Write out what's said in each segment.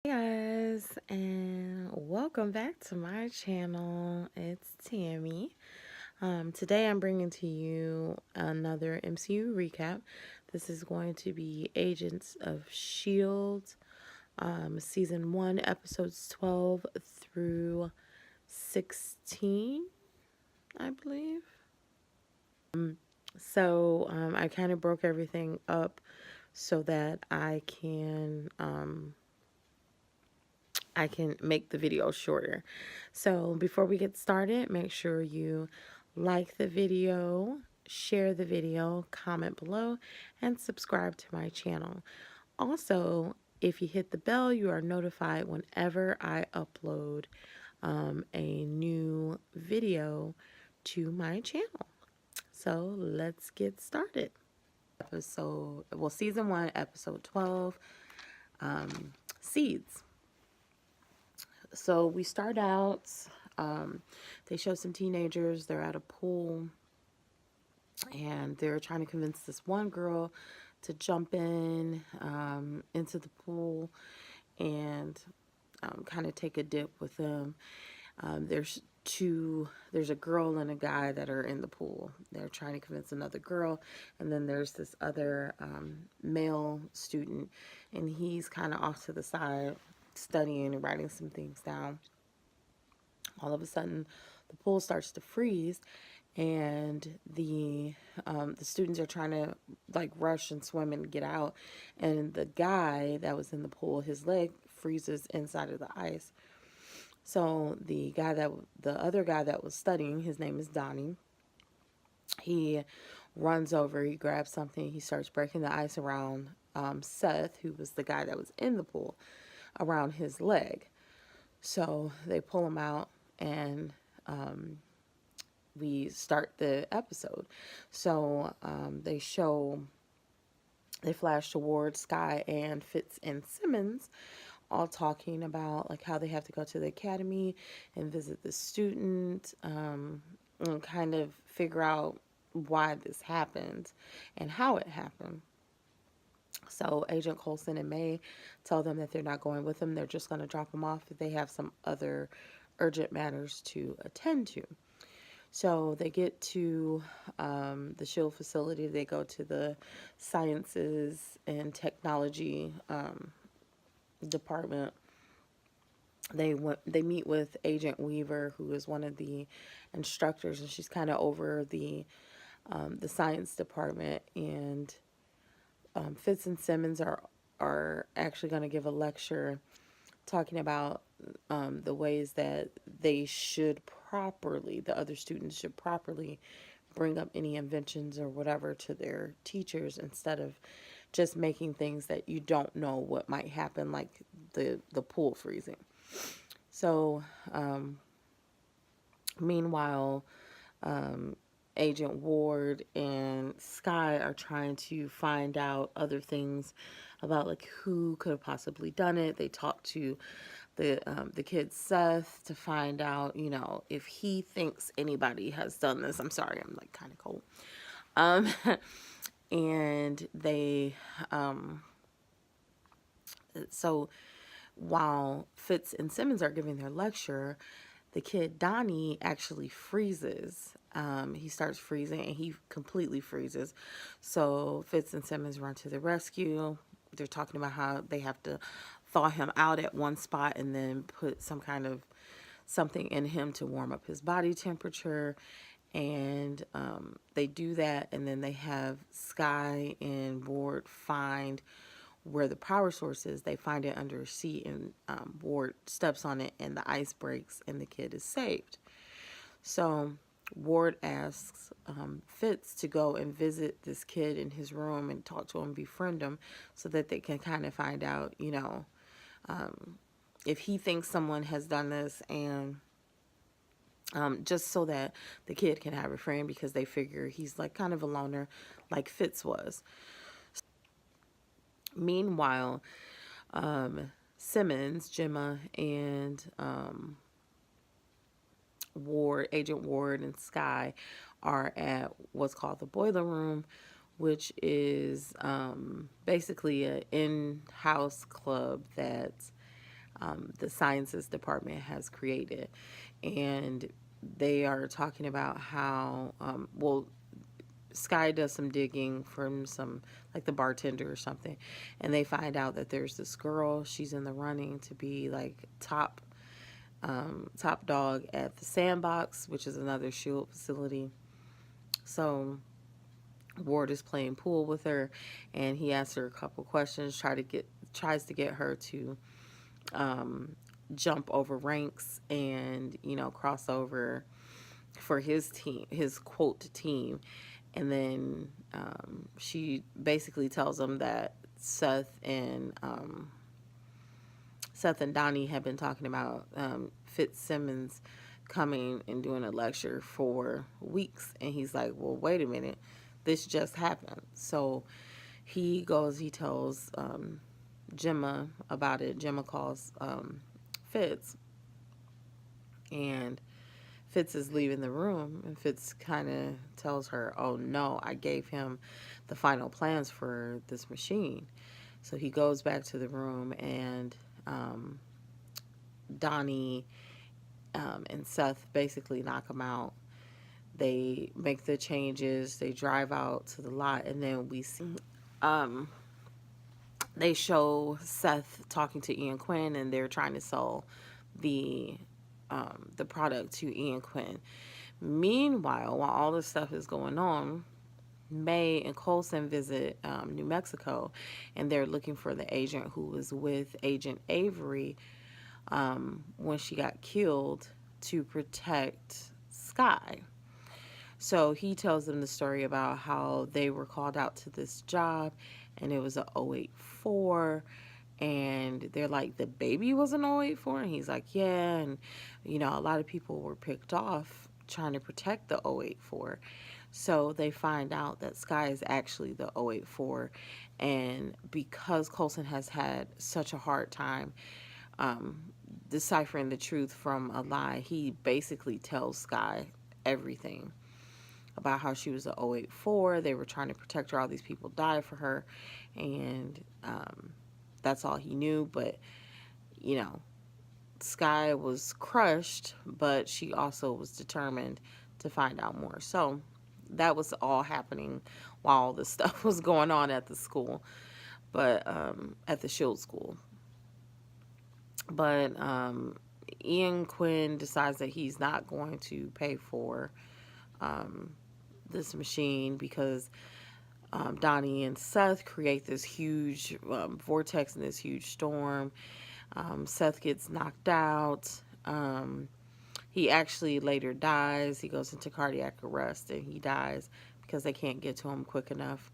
Hey guys, and welcome back to my channel. It's Tammy. Today I'm bringing to you another MCU recap. This is going to be Agents of SHIELD, Season 1, Episodes 12 through 16, I believe. I kind of broke everything up so that I can make the video shorter. So before we get started, make sure you like the video, share the video, comment below, and subscribe to my channel. Also, if you hit the bell, you are notified whenever I upload a new video to my channel. So let's get started. Season 1, Episode 12, Seeds. So we start out, they show some teenagers, they're at a pool, and they're trying to convince this one girl to jump into the pool and kind of take a dip with them. There's a girl and a guy that are in the pool. They're trying to convince another girl, and then there's this other male student, and he's kind of off to the side studying and writing some things down. All of a sudden, the pool starts to freeze, and the students are trying to like rush and swim and get out, and the guy that was in the pool, his leg freezes inside of the ice. So the other guy that was studying, his name is Donnie. He runs over, he grabs something, he starts breaking the ice around Seth, who was the guy that was in the pool, around his leg. So they pull him out, and we start the episode. So they flash towards Sky and Fitz-Simmons, all talking about like how they have to go to the academy and visit the student, and kind of figure out why this happened and how it happened. So Agent Coulson and May tell them that they're not going with them. They're just going to drop them off if they have some other urgent matters to attend to. So they get to the SHIELD facility. They go to the Sciences and Technology department. They meet with Agent Weaver, who is one of the instructors, and she's kind of over the science department. And Fitz and Simmons are actually going to give a lecture talking about the ways that the other students should properly bring up any inventions or whatever to their teachers, instead of just making things that you don't know what might happen, like the pool freezing. So meanwhile, Agent Ward and Sky are trying to find out other things about like who could have possibly done it. They talk to the kid Seth to find out, you know, if he thinks anybody has done this. I'm sorry, I'm like kind of cold. And they so while Fitz and Simmons are giving their lecture, the kid Donnie actually freezes. He starts freezing, and he completely freezes. So Fitz and Simmons run to the rescue. They're talking about how they have to thaw him out at one spot and then put some kind of something in him to warm up his body temperature. And they do that, and then they have Sky and Ward find where the power source is. They find it under a seat, and Ward steps on it, and the ice breaks, and the kid is saved. So Ward asks Fitz to go and visit this kid in his room and talk to him, befriend him, so that they can kind of find out, you know, if he thinks someone has done this, and just so that the kid can have a friend, because they figure he's like kind of a loner like Fitz was. Meanwhile, Simmons, Gemma, and Agent Ward and Sky are at what's called the Boiler Room, which is basically an in-house club that the sciences department has created. And they are talking about how, well, Sky does some digging from some, like the bartender or something, and they find out that there's this girl. She's in the running to be like top dog at the Sandbox, which is another SHIELD facility. So Ward is playing pool with her, and he asks her a couple questions, tries to get her to jump over ranks and, you know, cross over for his team, his quote team. And then she basically tells him that Seth and Donnie have been talking about Fitz-Simmons coming and doing a lecture for weeks. And he's like, well, wait a minute, this just happened. So he tells Gemma about it. Gemma calls Fitz, and Fitz is leaving the room, and Fitz kind of tells her, oh no, I gave him the final plans for this machine. So he goes back to the room, and Donnie and Seth basically knock him out. They make the changes, they drive out to the lot, and then we see they show Seth talking to Ian Quinn, and they're trying to sell the product to Ian Quinn. Meanwhile, while all this stuff is going on, May and Coulson visit New Mexico, and they're looking for the agent who was with Agent Avery when she got killed to protect Sky. So he tells them the story about how they were called out to this job, and it was a 084, and they're like, the baby was an 084? And he's like, yeah, and, you know, a lot of people were picked off trying to protect the 084. So they find out that Sky is actually the 084, and because Coulson has had such a hard time deciphering the truth from a lie, he basically tells Sky everything about how she was a 084. They were trying to protect her. All these people died for her, and that's all he knew. But, you know, Sky was crushed, but she also was determined to find out more. So that was all happening while all this stuff was going on at the school, but at the SHIELD school. But Ian Quinn decides that he's not going to pay for this machine because Donnie and Seth create this huge vortex and this huge storm. Seth gets knocked out. He actually later dies. He goes into cardiac arrest and he dies because they can't get to him quick enough.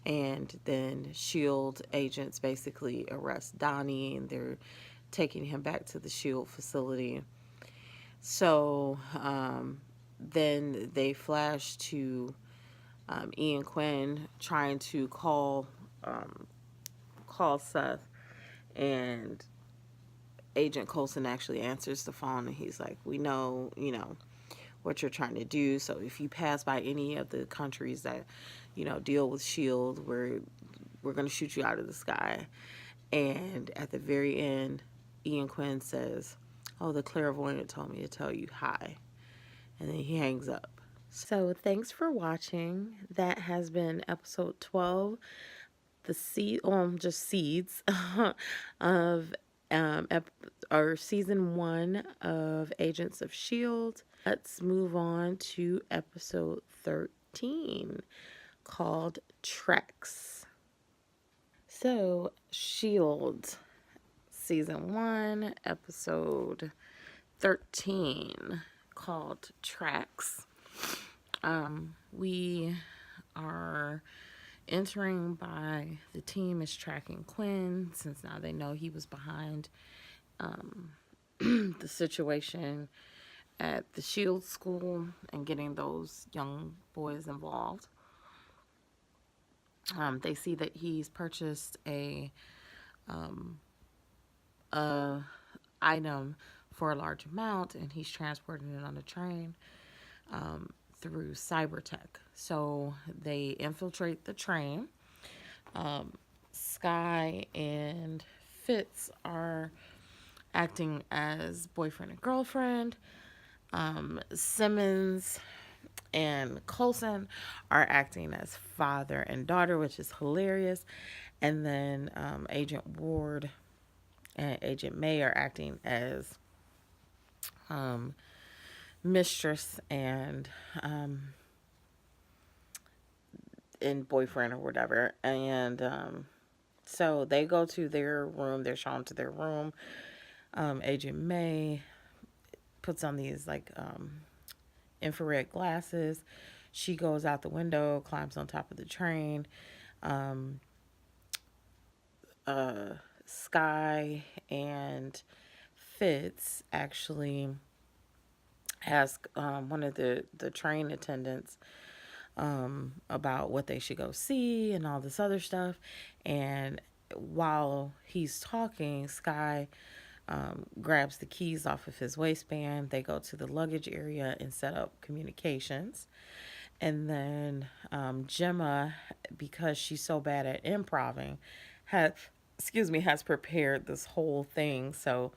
And then SHIELD agents basically arrest Donnie, and they're taking him back to the SHIELD facility. So then they flash to Ian Quinn trying to call Seth, and Agent Coulson actually answers the phone, and he's like, we know, you know, what you're trying to do. So if you pass by any of the countries that, you know, deal with SHIELD, we're going to shoot you out of the sky. And at the very end, Ian Quinn says, oh, the clairvoyant told me to tell you hi. And then he hangs up. So thanks for watching. That has been episode 12, just seeds of season 1 of Agents of SHIELD. Let's move on to episode 13 called Treks. So SHIELD season 1 episode 13 called Treks. We are entering by the team is tracking Quinn, since now they know he was behind the situation at the SHIELD school and getting those young boys involved. They see that he's purchased a item for a large amount, and he's transporting it on a train through cybertech. So they infiltrate the train. Sky and Fitz are acting as boyfriend and girlfriend. Simmons and Coulson are acting as father and daughter, which is hilarious. And then Agent Ward and Agent May are acting as mistress and boyfriend or whatever. And so they go to their room. They're shown to their room. Agent May puts on these like infrared glasses. She goes out the window, climbs on top of the train. Sky and Fitz actually ask one of the train attendants about what they should go see and all this other stuff. And while he's talking, Sky grabs the keys off of his waistband. They go to the luggage area and set up communications. And then Gemma, because she's so bad at improving, has prepared this whole thing. So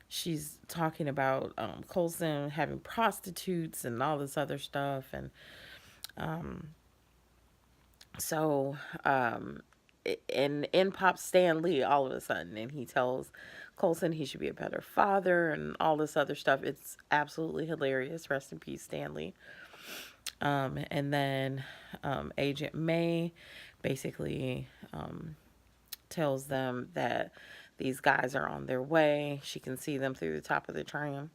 she's talking about Coulson having prostitutes and all this other stuff. And so in pops Stan Lee all of a sudden, and he tells Coulson he should be a better father and all this other stuff. It's absolutely hilarious. Rest in peace, Stan Lee. And then Agent May basically tells them that these guys are on their way. She can see them through the top of the train.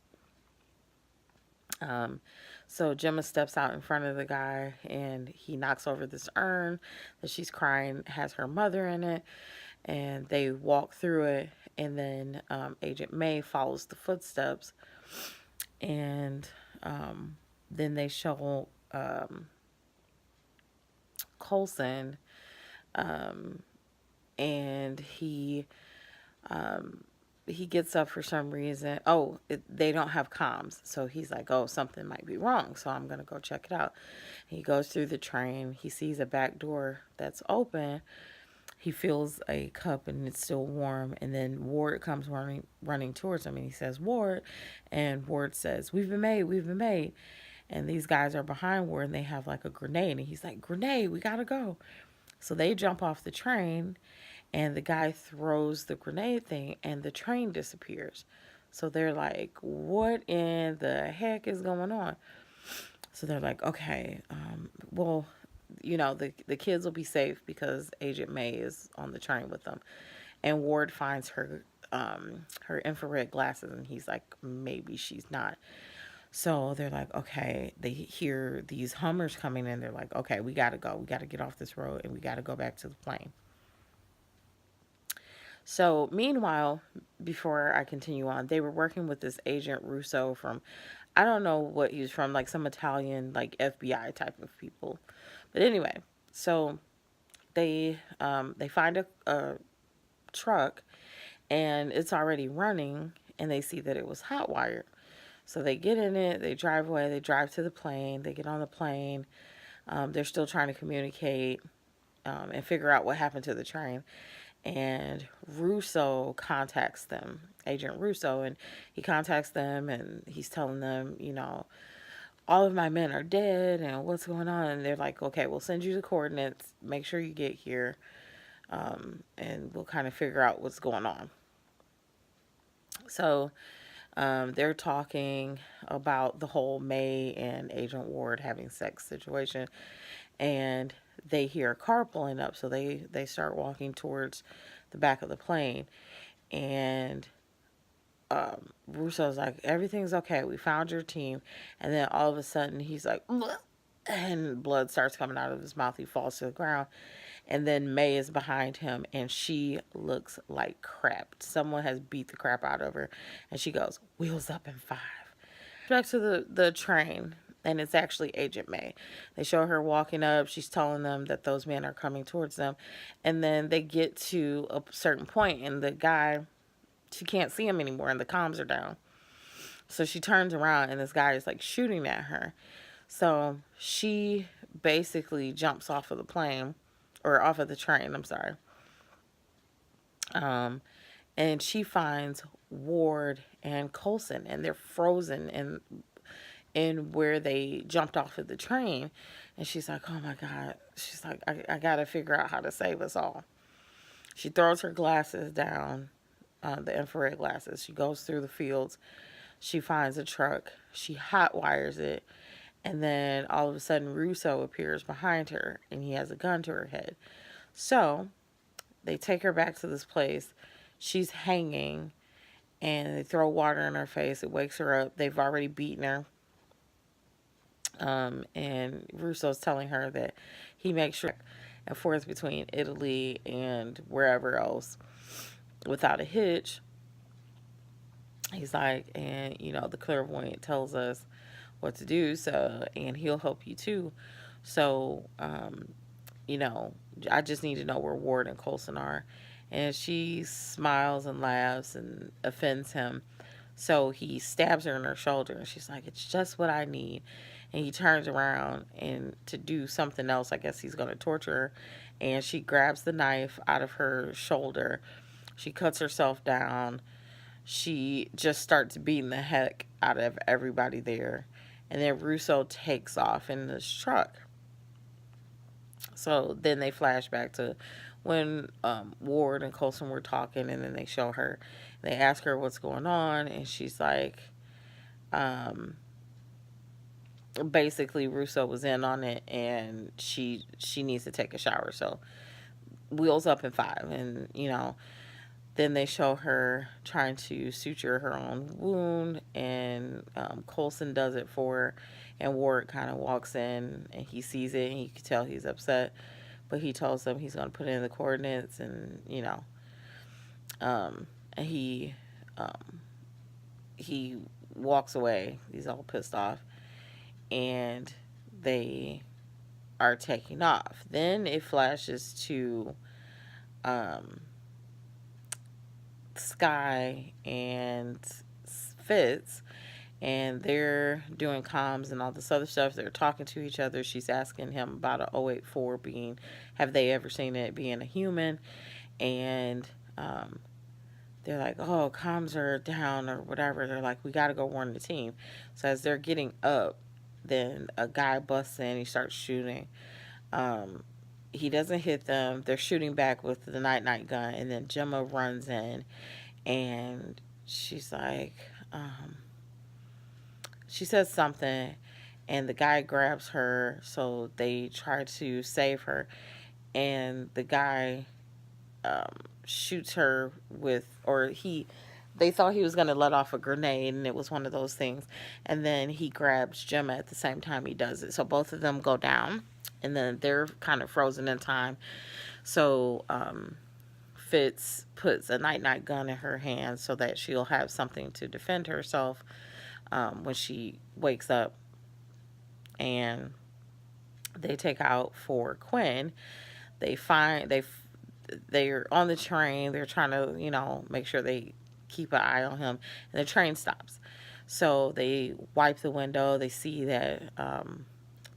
So Gemma steps out in front of the guy, and he knocks over this urn that she's crying has her mother in it, and they walk through it. And then Agent May follows the footsteps, and then they show Coulson, and he gets up for some reason. They don't have comms, so he's like, oh, something might be wrong, so I'm gonna go check it out. He goes through the train. He sees a back door that's open. He feels a cup and it's still warm, and then Ward comes running towards him, and he says, Ward, and Ward says, we've been made. And these guys are behind Ward, and they have like a grenade, and he's like, grenade, we gotta go. So they jump off the train, and the guy throws the grenade thing, and the train disappears. So they're like, what in the heck is going on? So they're like, okay, well, the kids will be safe because Agent May is on the train with them. And Ward finds her infrared glasses, and he's like, maybe she's not. So they're like, okay, they hear these Hummers coming in. They're like, okay, we got to go. We got to get off this road, and we got to go back to the plane. So meanwhile, before I continue on, they were working with this Agent Russo from, I don't know what he was from, like some Italian, like FBI type of people. But anyway, so they find a truck, and it's already running, and they see that it was hot wired. So they get in it, they drive away, they drive to the plane, they get on the plane. They're still trying to communicate and figure out what happened to the train. And Russo contacts them, Agent Russo, and he contacts them, and he's telling them, all of my men are dead, and what's going on? And they're like, okay, we'll send you the coordinates, make sure you get here, and we'll kind of figure out what's going on. So they're talking about the whole May and Agent Ward having sex situation, and they hear a car pulling up, so they start walking towards the back of the plane, and Russo's like, everything's okay, we found your team. And then all of a sudden he's like, bleh, and blood starts coming out of his mouth. He falls to the ground, and then May is behind him, and she looks like crap. Someone has beat the crap out of her, and she goes, wheels up in 5. Back to the train, and it's actually Agent May. They show her walking up. She's telling them that those men are coming towards them, and then they get to a certain point, and the guy, she can't see him anymore, and the comms are down. So she turns around, and this guy is like shooting at her. So she basically jumps off of the plane, or off of the train, I'm sorry. and she finds Ward and Coulson, and they're frozen in where they jumped off of the train. And she's like, oh my God. She's like, I got to figure out how to save us all. She throws her glasses down, the infrared glasses. She goes through the fields. She finds a truck. She hot wires it. And then all of a sudden, Russo appears behind her, and he has a gun to her head. So they take her back to this place. She's hanging, and they throw water in her face. It wakes her up. They've already beaten her. And Russo's telling her that he makes sure and forth between Italy and wherever else without a hitch. He's like, and the clairvoyant tells us what to do, so, and he'll help you too. So, I just need to know where Ward and Coulson are. And she smiles and laughs and offends him. So he stabs her in her shoulder, and she's like, it's just what I need. And he turns around and to do something else. I guess he's going to torture her. And she grabs the knife out of her shoulder. She cuts herself down. She just starts beating the heck out of everybody there. And then Russo takes off in this truck. So then they flash back to when Ward and Coulson were talking, and then they show her. They ask her what's going on, and she's like, basically Russo was in on it, and she needs to take a shower. So wheels up in 5, and then they show her trying to suture her own wound, and Coulson does it for her, and Ward kind of walks in, and he sees it, and you can tell he's upset, but he tells them he's going to put in the coordinates, and and he walks away. He's all pissed off, and they are taking off. Then it flashes to Sky and Fitz, and they're doing comms and all this other stuff. They're talking to each other. She's asking him about a 084 being, have they ever seen it being a human? And they're like, oh, comms are down or whatever. They're like, we got to go warn the team. So as they're getting up, then a guy busts in. He starts shooting. He doesn't hit them. They're shooting back with the night gun. And then Gemma runs in, and she's like, she says something, and the guy grabs her. So they try to save her. And the guy shoots her with, they thought he was going to let off a grenade, and it was one of those things. And then he grabs Gemma at the same time he does it. So both of them go down, and then they're kind of frozen in time. So Fitz puts a night gun in her hand so that she'll have something to defend herself when she wakes up. And they take out for Quinn. They're on the train. They're trying to, make sure they keep an eye on him. And the train stops. So they wipe the window. They see that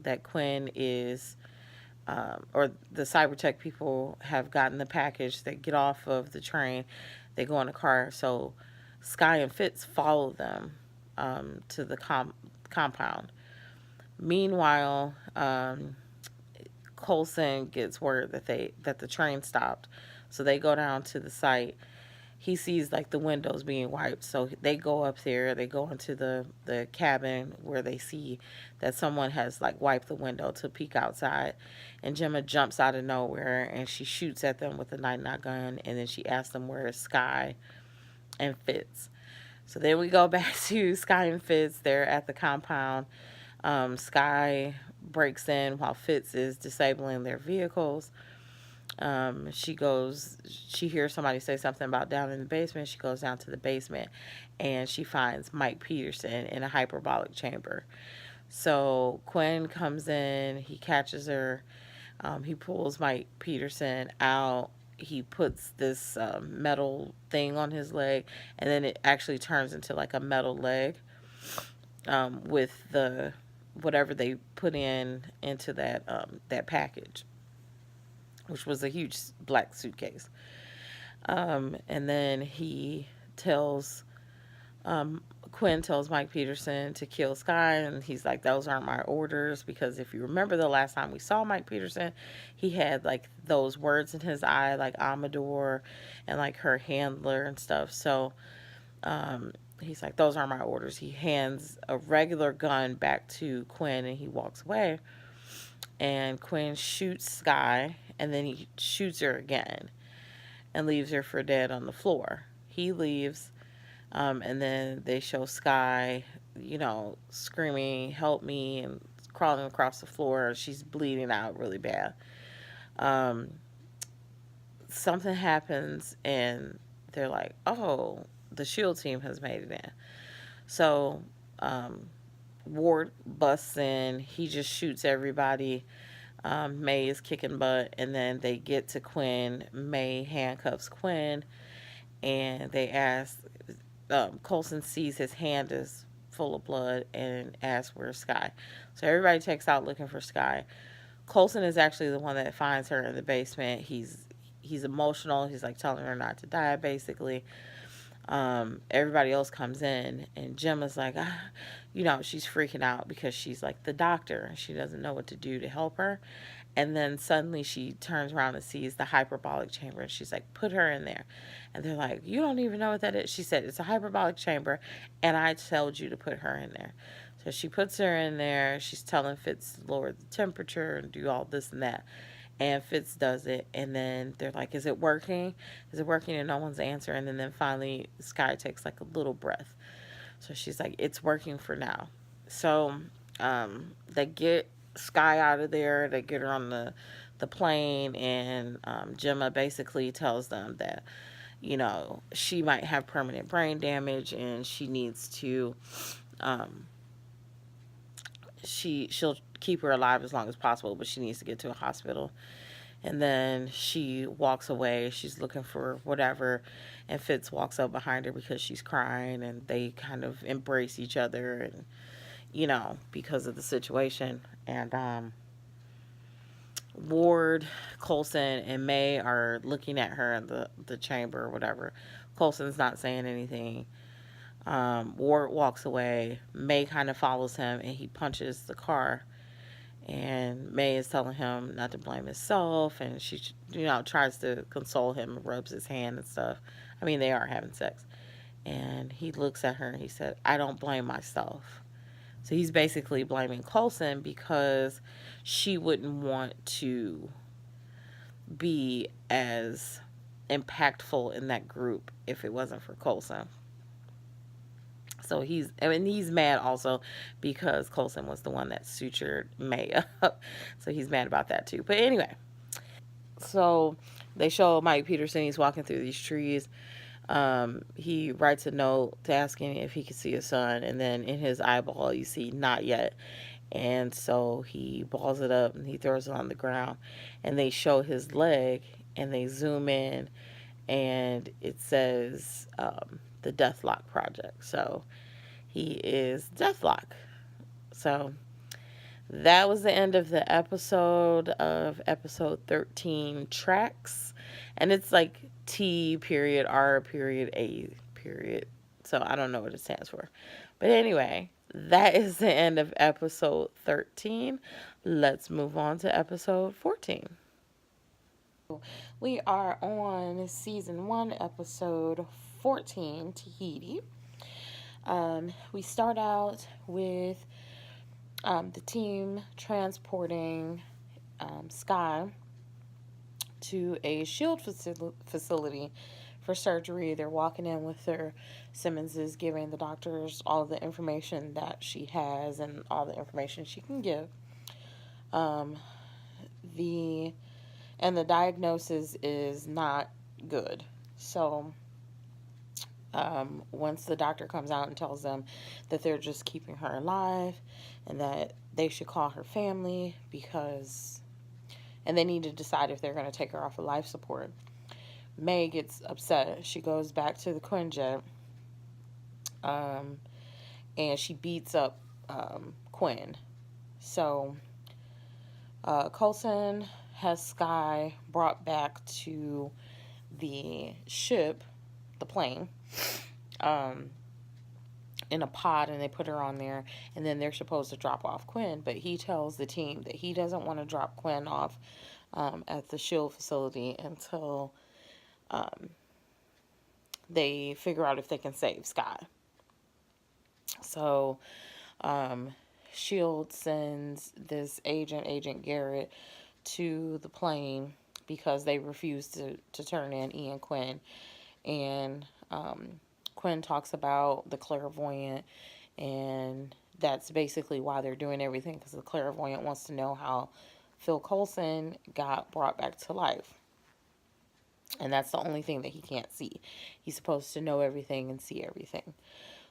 that Quinn is, or the Cybertech people have gotten the package. They get off of the train. They go in the car. So Sky and Fitz follow them to the compound. Meanwhile, Coulson gets word that the train stopped. So they go down to the site. He sees like the windows being wiped. So they go up there. They go into the cabin where they see that someone has like wiped the window to peek outside. And Gemma jumps out of nowhere, and she shoots at them with a night gun. And then she asks them where is Sky and Fitz. So then we go back to Sky and Fitz. They're at the compound. Sky breaks in while Fitz is disabling their vehicles. She hears somebody say something about down in the basement. She goes down to the basement, and she finds Mike Peterson in a hyperbolic chamber. So Quinn comes in, he catches her, he pulls Mike Peterson out. He puts this metal thing on his leg, and then it actually turns into like a metal leg with the whatever they put into that package, which was a huge black suitcase. And then he tells, Quinn tells Mike Peterson to kill Sky, and he's like, those aren't my orders, because if you remember the last time we saw Mike Peterson, he had like those words in his eye, like Amador and like her handler and stuff. So he's like, those aren't my orders. He hands a regular gun back to Quinn and he walks away. And Quinn shoots Sky, and then he shoots her again and leaves her for dead on the floor. He leaves, and then they show Sky, screaming, help me, and crawling across the floor. She's bleeding out really bad. Um, Something happens, and they're like, oh, the SHIELD team has made it in. So Ward busts in. He just shoots everybody. May is kicking butt, and then they get to Quinn. May handcuffs Quinn, and they ask, Coulson sees his hand is full of blood and asks, where's Sky? So everybody takes out looking for Sky. Coulson is actually the one that finds her in the basement. He's emotional. He's like telling her not to die, basically. Everybody else comes in, and Gemma's like, she's freaking out because she's like the doctor and she doesn't know what to do to help her. And then suddenly she turns around and sees the hyperbolic chamber, and she's like, put her in there. And they're like, you don't even know what that is. She said, it's a hyperbolic chamber, and I told you to put her in there. So she puts her in there. She's telling Fitz to lower the temperature and do all this and that. And Fitz does it, and then they're like, is it working? Is it working? And no one's answering. And then finally, Sky takes like a little breath. So she's like, it's working for now. So they get Sky out of there. They get her on the plane, and Gemma basically tells them that, she might have permanent brain damage, and she needs to, she'll keep her alive as long as possible, but she needs to get to a hospital. And then she walks away. She's looking for whatever, and Fitz walks up behind her because she's crying, and they kind of embrace each other, and because of the situation. And Ward, Coulson, and May are looking at her in the chamber or whatever. Coulson's not saying anything. Ward walks away. May kind of follows him, and he punches the car. And May is telling him not to blame himself, and she, tries to console him, rubs his hand and stuff. I mean, they are having sex. And he looks at her and he said, I don't blame myself. So he's basically blaming Coulson because she wouldn't want to be as impactful in that group if it wasn't for Coulson. So he's mad also because Coulson was the one that sutured May up. So he's mad about that too. But anyway, so they show Mike Peterson. He's walking through these trees. He writes a note asking if he could see his son. And then in his eyeball, you see not yet. And so he balls it up and he throws it on the ground. And they show his leg and they zoom in. And it says the Deathlock Project. So he is Deathlock. So that was the end of the episode of episode 13, Tracks. And it's like T period R period A period. So I don't know what it stands for. But anyway, that is the end of episode 13. Let's move on to episode 14. We are on season 1, episode 14, Tahiti. We start out with the team transporting Sky to a SHIELD facility for surgery. They're walking in with her. Simmons is giving the doctors all the information that she has and all the information she can give. The diagnosis is not good. So once the doctor comes out and tells them that they're just keeping her alive and that they should call her family and they need to decide if they're going to take her off of life support. May gets upset. She goes back to the Quinjet, and she beats up Quinn. So Coulson has Sky brought back to the ship, the plane, um, in a pod, and they put her on there, and then they're supposed to drop off Quinn, but he tells the team that he doesn't want to drop Quinn off at the SHIELD facility until they figure out if they can save Sky. So SHIELD sends this Agent Garrett, to the plane because they refuse to turn in Ian Quinn. And Quinn talks about the clairvoyant, and that's basically why they're doing everything, because the clairvoyant wants to know how Phil Coulson got brought back to life. And that's the only thing that he can't see. He's supposed to know everything and see everything.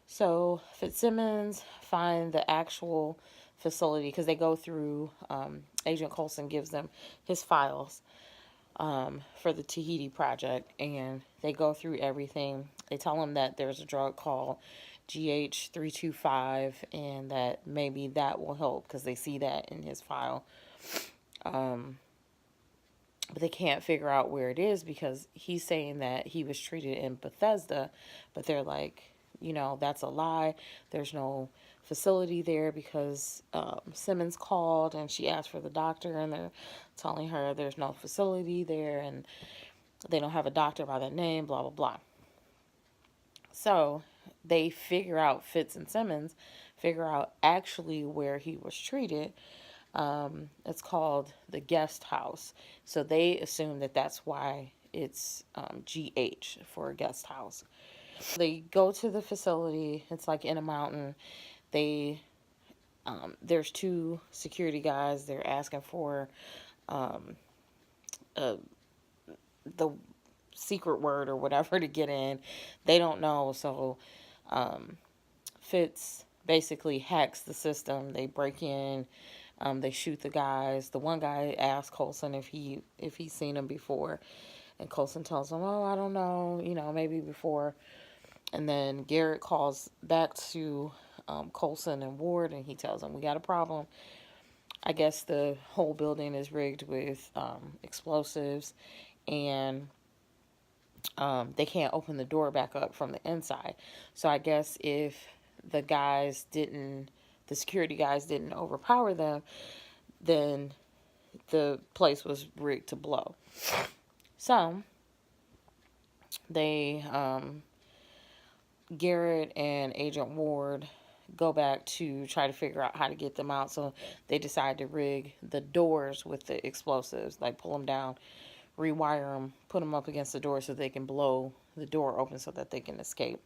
So Fitz-Simmons find the actual facility, because they go through, Agent Coulson gives them his files for the Tahiti project, and they go through everything. They tell him that there's a drug called GH325, and that maybe that will help, because they see that in his file. But they can't figure out where it is, because he's saying that he was treated in Bethesda, but they're like, you know, that's a lie. There's no facility there, because Simmons called and she asked for the doctor, and they're telling her there's no facility there and they don't have a doctor by that name, blah, blah, blah. So they figure out, Fitz and Simmons figure out actually where he was treated. It's called the guest house. So they assume that that's why it's GH for a guest house. They go to the facility. It's like in a mountain. They there's two security guys. They're asking for the secret word or whatever to get in. They don't know. So Fitz basically hacks the system. They break in. They shoot the guys. The one guy asks Coulson if he's seen him before, and Coulson tells him, "Oh, I don't know. You know, maybe before." And then Garrett calls back to Coulson and Ward, and he tells them, "We got a problem. I guess the whole building is rigged with explosives, and they can't open the door back up from the inside. So I guess if the security guys didn't overpower them, then the place was rigged to blow." So they, Garrett and Agent Ward go back to try to figure out how to get them out. So they decide to rig the doors with the explosives, like pull them down, rewire them, put them up against the door so they can blow the door open so that they can escape.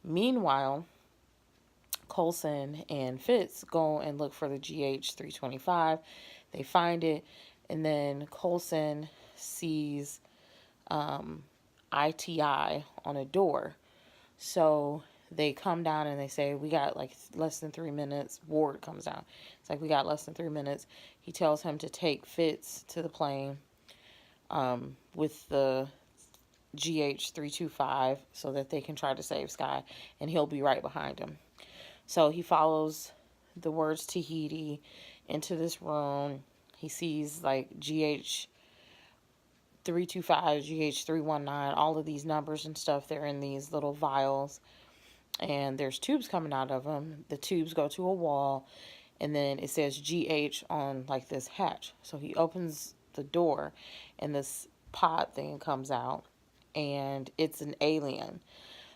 Meanwhile, Coulson and Fitz go and look for the GH325. They find it, and then Coulson sees ITI on a door. So they come down and they say, "We got like less than 3 minutes." Ward comes down. It's like, "We got less than 3 minutes." He tells him to take Fitz to the plane with the GH325 so that they can try to save Sky, and he'll be right behind him. So he follows the words Tahiti into this room. He sees like GH325, GH319, all of these numbers and stuff. They're in these little vials, and there's tubes coming out of them. The tubes go to a wall, and then it says GH on like this hatch. So he opens the door, and this pod thing comes out, and it's an alien.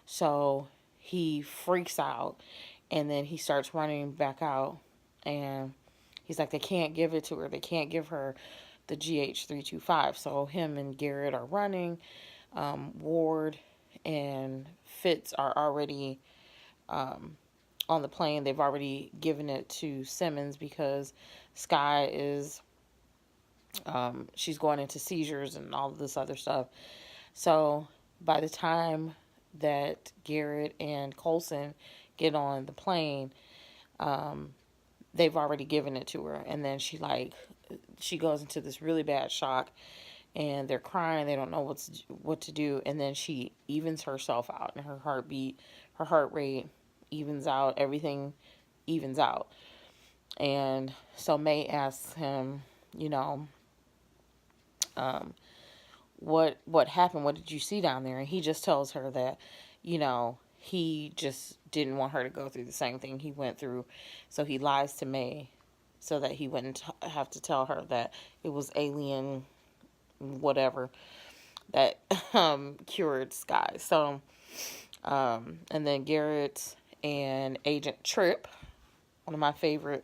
So he freaks out, and then he starts running back out, and he's like, they can't give it to her. They can't give her the GH325. So him and Garrett are running. Ward and Fitz are already on the plane. They've already given it to Simmons because Sky is, she's going into seizures and all of this other stuff. So by the time that Garrett and Coulson get on the plane, they've already given it to her. And then she goes into this really bad shock, and they're crying. They don't know what to do. And then she evens herself out, and her heartbeat, her heart rate evens out. Everything evens out. And so May asks him, you know, what happened? What did you see down there? And he just tells her that, he just didn't want her to go through the same thing he went through. So he lies to May so that he wouldn't have to tell her that it was alien whatever that cured Sky. So, and then Garrett and Agent Tripp, one of my favorite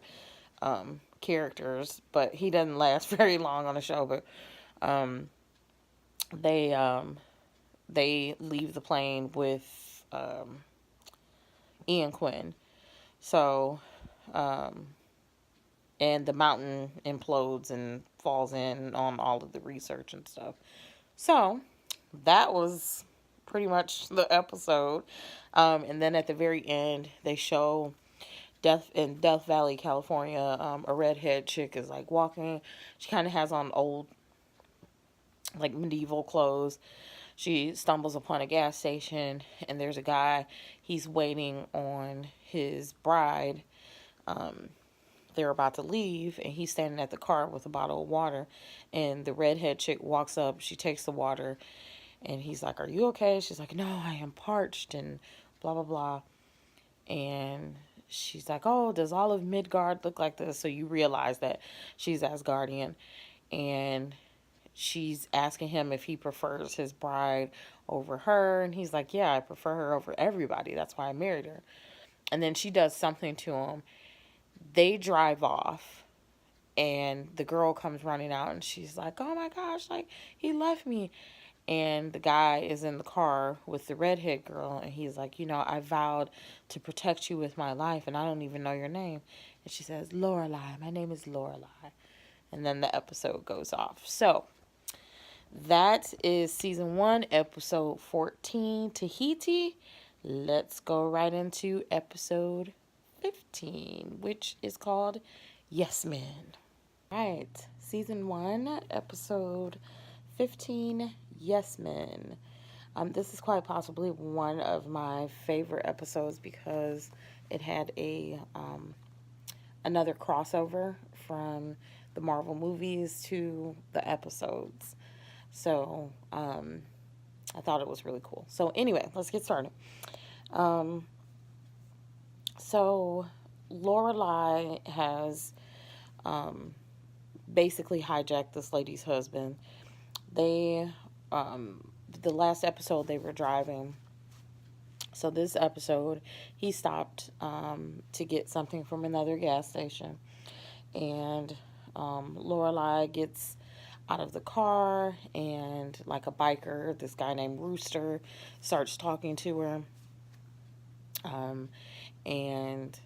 characters, but he doesn't last very long on the show, but they leave the plane with Ian Quinn. So, and the mountain implodes and falls in on all of the research and stuff. So, that was pretty much the episode. And then at the very end, they show in Death Valley, California. A redhead chick is like walking. She kind of has on old, like, medieval clothes. She stumbles upon a gas station, and there's a guy. He's waiting on his bride. They're about to leave, and he's standing at the car with a bottle of water. And the redhead chick walks up. She takes the water, and he's like, "Are you okay?" She's like, "No, I am parched," and blah, blah, blah. And she's like, "Oh, does all of Midgard look like this?" So you realize that she's Asgardian. And she's asking him if he prefers his bride over her. And he's like, "Yeah, I prefer her over everybody. That's why I married her." And then she does something to him. They drive off. And the girl comes running out. And she's like, "Oh my gosh, like, he left me." And the guy is in the car with the redhead girl. And he's like, "I vowed to protect you with my life. And I don't even know your name." And she says, "Lorelai. My name is Lorelai." And then the episode goes off. So, that is season 1, episode 14, Tahiti. Let's go right into episode 15, which is called Yes Men. Right, season 1, episode 15, Yes Men. This is quite possibly one of my favorite episodes because it had another crossover from the Marvel movies to the episodes. So, I thought it was really cool. So, anyway, let's get started. So, Lorelai has basically hijacked this lady's husband. The last episode they were driving. So, this episode, he stopped to get something from another gas station. And Lorelai gets out of the car, and like a biker, this guy named Rooster starts talking to her, and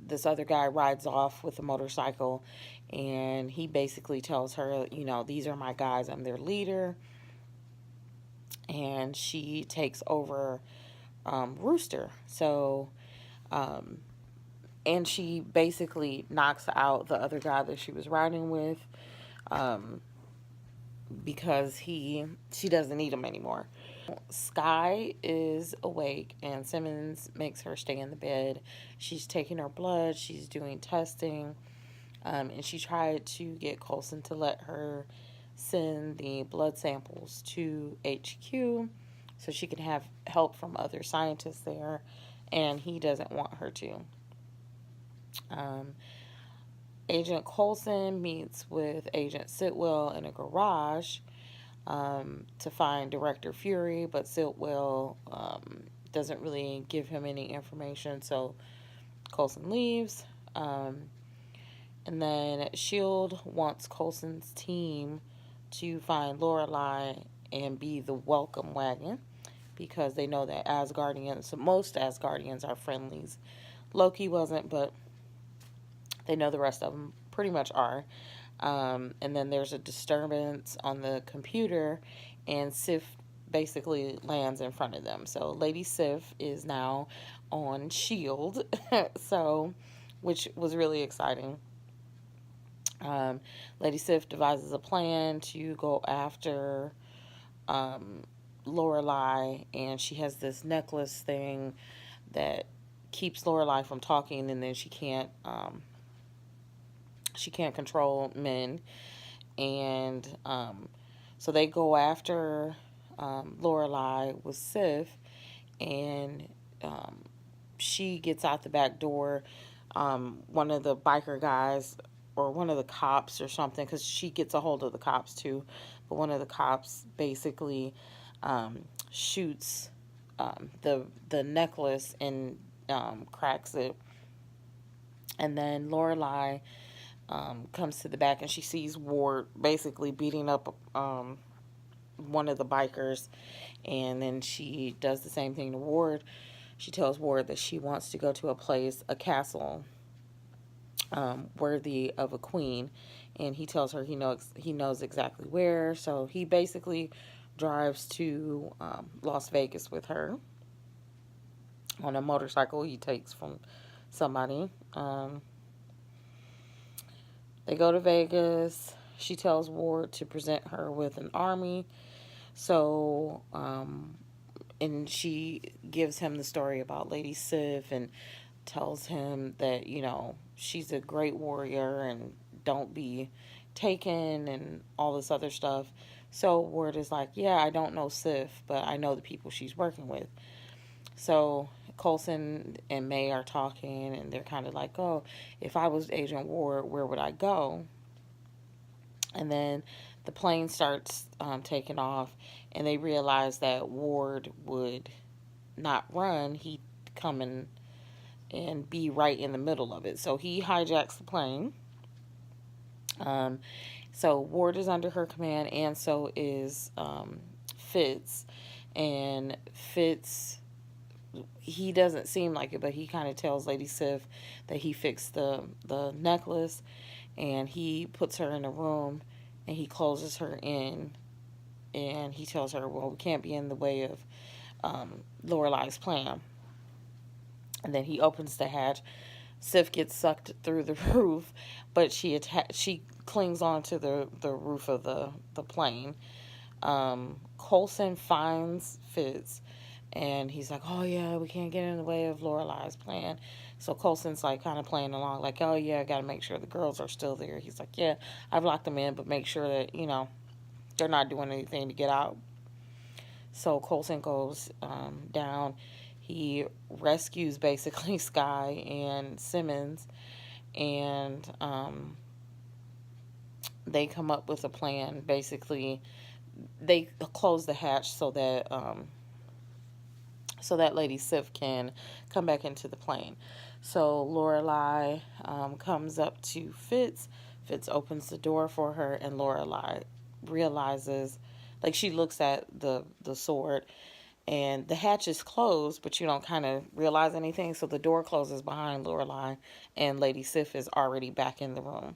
this other guy rides off with a motorcycle, and he basically tells her, "These are my guys, I'm their leader." And she takes over Rooster. So and she basically knocks out the other guy that she was riding with, because she doesn't need him anymore. Sky is awake, and Simmons makes her stay in the bed. She's taking her blood. She's doing testing, and she tried to get Coulson to let her send the blood samples to HQ so she can have help from other scientists there, and he doesn't want her to. Agent Coulson meets with Agent Sitwell in a garage to find Director Fury, but Sitwell doesn't really give him any information, so Coulson leaves. And then SHIELD wants Coulson's team to find Lorelai and be the welcome wagon, because they know that most Asgardians are friendlies. Loki wasn't, but they know the rest of them pretty much are. And then there's a disturbance on the computer, and Sif basically lands in front of them. So Lady Sif is now on SHIELD, which was really exciting. Lady Sif devises a plan to go after Lorelai, and she has this necklace thing that keeps Lorelai from talking, and then she can't control men. And So they go after Lorelai with Sif, and um, she gets out the back door. One of the biker guys, or one of the cops or something, because she gets a hold of the cops too, but one of the cops basically shoots the necklace and cracks it. And then Lorelai comes to the back, and she sees Ward basically beating up one of the bikers, and then she does the same thing to Ward. She tells Ward that she wants to go to a place, a castle, worthy of a queen, and he tells her he knows exactly where. So he basically drives to Las Vegas with her on a motorcycle he takes from somebody. They go to Vegas. She tells Ward to present her with an army. So, and she gives him the story about Lady Sif and tells him that, she's a great warrior and don't be taken and all this other stuff. So Ward is like, yeah, I don't know Sif, but I know the people she's working with. So Coulson and May are talking, and they're kind of like, oh, if I was Agent Ward, where would I go? And then the plane starts taking off, and they realize that Ward would not run. He'd come in and be right in the middle of it. So he hijacks the plane. So Ward is under her command, and so is Fitz. And Fitz, he doesn't seem like it, but he kind of tells Lady Sif that he fixed the necklace, and he puts her in a room, and he closes her in, and he tells her, well, we can't be in the way of Lorelai's plan. And then he opens the hatch. Sif gets sucked through the roof, but she clings onto the roof of the plane. Coulson finds Fitz, and he's like, oh yeah, we can't get in the way of Lorelai's plan. So Coulson's like kind of playing along, like, oh yeah, I got to make sure the girls are still there. He's like, yeah, I've locked them in, but make sure that, they're not doing anything to get out. So Coulson goes down. He rescues basically Sky and Simmons, and they come up with a plan. Basically, they close the hatch so that Lady Sif can come back into the plane. So Lorelai comes up to Fitz. Fitz opens the door for her, and Lorelai realizes, like, she looks at the sword, and the hatch is closed, but you don't kind of realize anything. So the door closes behind Lorelai, and Lady Sif is already back in the room.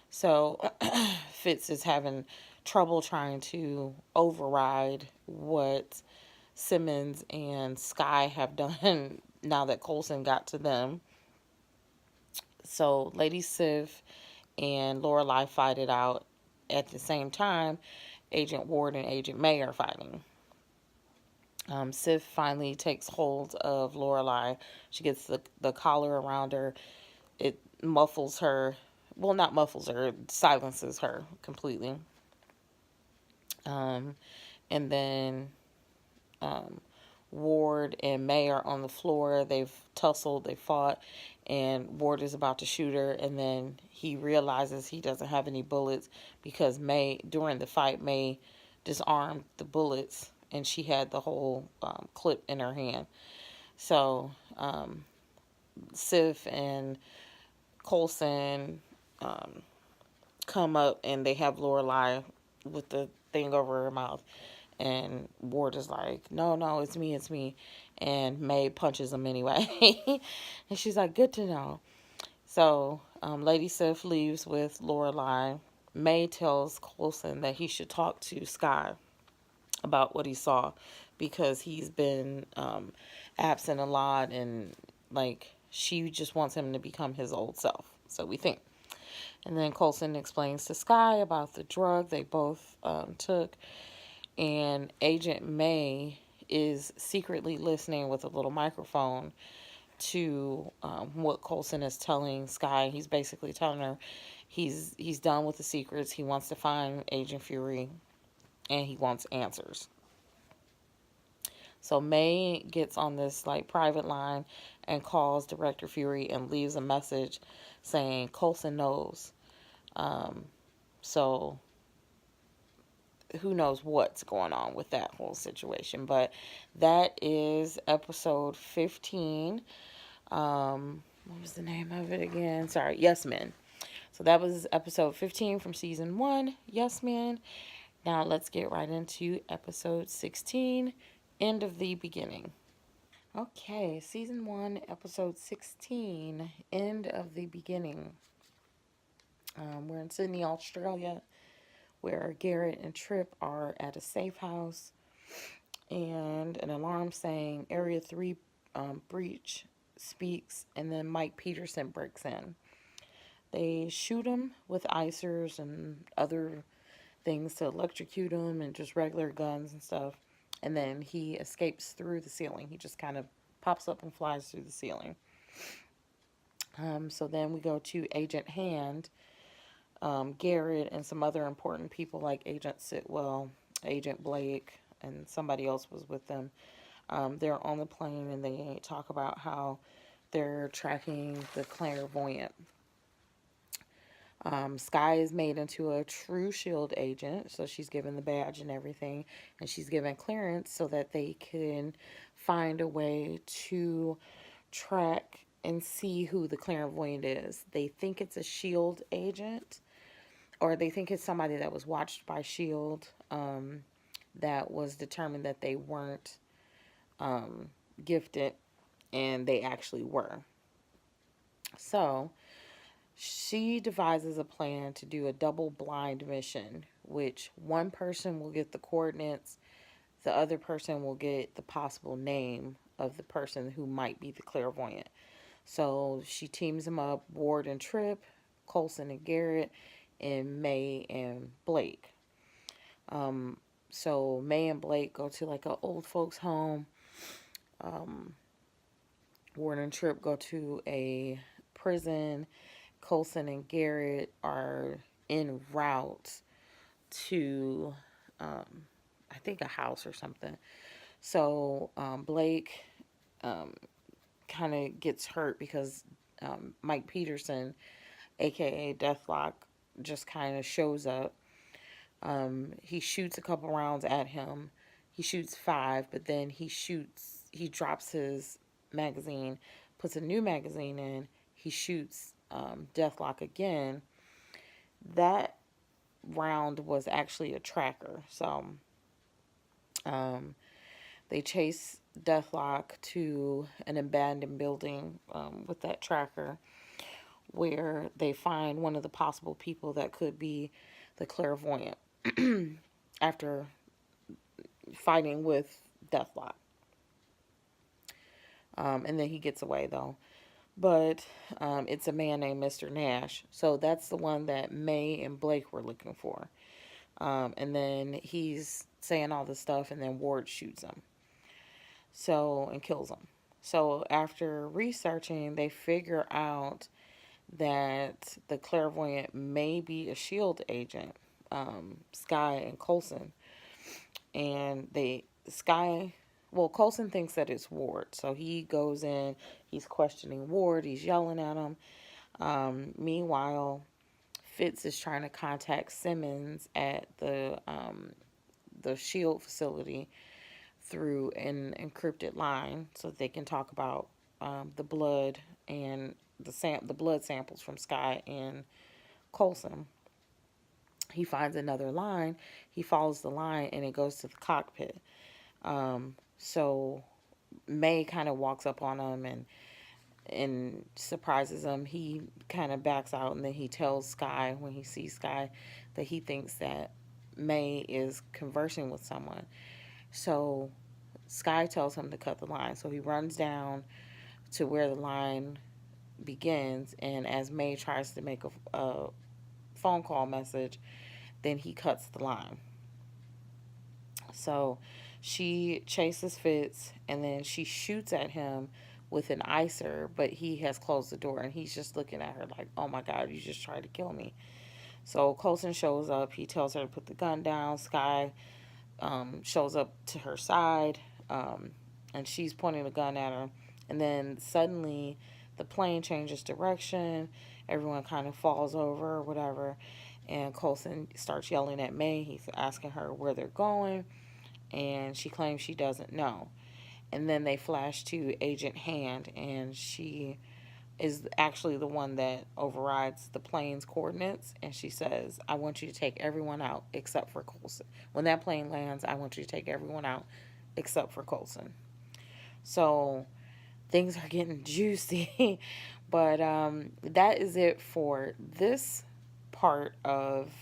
So Fitz is having trouble trying to override what Simmons and Sky have done now that Coulson got to them. So Lady Sif and Lorelai fight it out. At the same time, Agent Ward and Agent May are fighting. Sif finally takes hold of Lorelai. She gets the collar around her. It muffles her. Well, not muffles her. It silences her completely. And then Ward and May are on the floor. They've tussled. They fought. And Ward is about to shoot her. And then he realizes he doesn't have any bullets because during the fight, May disarmed the bullets, and she had the whole clip in her hand. So Sif and Coulson come up, and they have Lorelai with the thing over her mouth. And Ward is like, no, it's me. And May punches him anyway. And she's like, good to know. So Lady Sif leaves with Lorelai. May tells Coulson that he should talk to Sky about what he saw, because he's been absent a lot, and like she just wants him to become his old self, so we think. And then Coulson explains to Sky about the drug they both took, and Agent May is secretly listening with a little microphone to what Coulson is telling Sky. He's basically telling her he's done with the secrets. He wants to find Agent Fury, and he wants answers. So May gets on this like private line and calls Director Fury and leaves a message saying Coulson knows. Um, so who knows what's going on with that whole situation. But that is episode 15. What was the name of it again? Sorry, Yes Men. So that was episode 15 from season 1, Yes Men. Now let's get right into episode 16, End of the Beginning. Okay, season 1, episode 16, End of the Beginning. We're in Sydney, Australia, where Garrett and Trip are at a safe house, and an alarm saying Area 3 breach speaks, and then Mike Peterson breaks in. They shoot him with icers and other things to electrocute him, and just regular guns and stuff. And then he escapes through the ceiling. He just kind of pops up and flies through the ceiling. So then we go to Agent Hand, Garrett, and some other important people like Agent Sitwell, Agent Blake, and somebody else was with them. They're on the plane, and they talk about how they're tracking the clairvoyant. Sky is made into a true SHIELD agent, so she's given the badge and everything, and she's given clearance so that they can find a way to track and see who the clairvoyant is. They think it's a SHIELD agent, or they think it's somebody that was watched by SHIELD, that was determined that they weren't gifted, and they actually were. So she devises a plan to do a double blind mission, which one person will get the coordinates, the other person will get the possible name of the person who might be the clairvoyant. So she teams them up, Ward and Tripp, Coulson and Garrett, and May and Blake. So May and Blake go to like an old folks home. Ward and Tripp go to a prison. Coulson and Garrett are en route to, I think, a house or something. So Blake kind of gets hurt because Mike Peterson, aka Deathlock, just kind of shows up. He shoots a couple rounds at him. He shoots 5, but then he drops his magazine, puts a new magazine in. He shoots Deathlock again. That round was actually a tracker. So they chase Deathlock to an abandoned building with that tracker, where they find one of the possible people that could be the clairvoyant after fighting with Deathlock. And then he gets away, though. But it's a man named Mr. Nash. So that's the one that May and Blake were looking for. And then he's saying all this stuff, and then Ward shoots him. So, and kills him. So after researching, they figure out that the clairvoyant may be a SHIELD agent, Sky and Coulson. And Coulson thinks that it's Ward. So he goes in, he's questioning Ward, he's yelling at him. Meanwhile, Fitz is trying to contact Simmons at the SHIELD facility through an encrypted line so they can talk about the blood and the blood samples from Sky and Coulson. He finds another line. He follows the line, and it goes to the cockpit. So May kind of walks up on him and surprises him. He kind of backs out, and then he tells Sky, when he sees Sky, that he thinks that May is conversing with someone. So Sky tells him to cut the line. So he runs down to where the line begins, and as May tries to make a phone call message, then he cuts the line. So she chases Fitz, and then she shoots at him with an icer, but he has closed the door, and he's just looking at her like, oh my God, you just tried to kill me. So Coulson shows up. He tells her to put the gun down. Sky shows up to her side, and she's pointing the gun at her. And then suddenly the plane changes direction. Everyone kind of falls over or whatever. And Coulson starts yelling at May. He's asking her where they're going. And she claims she doesn't know. And then they flash to Agent Hand. And she is actually the one that overrides the plane's coordinates. And she says, I want you to take everyone out except for Coulson. When that plane lands, I want you to take everyone out except for Coulson. So things are getting juicy. But that is it for this part of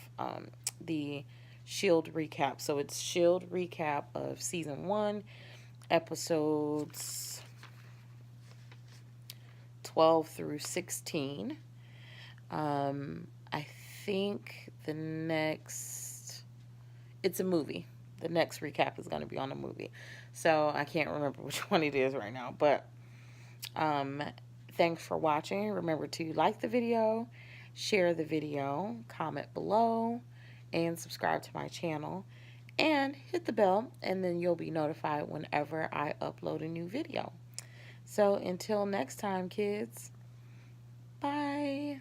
the SHIELD recap. So it's SHIELD recap of season 1, episodes 12 through 16. I think the next, it's a movie. The next recap is going to be on a movie. So I can't remember which one it is right now. But thanks for watching. Remember to like the video, share the video, comment below, and subscribe to my channel. And hit the bell, and then you'll be notified whenever I upload a new video. So until next time, kids, bye.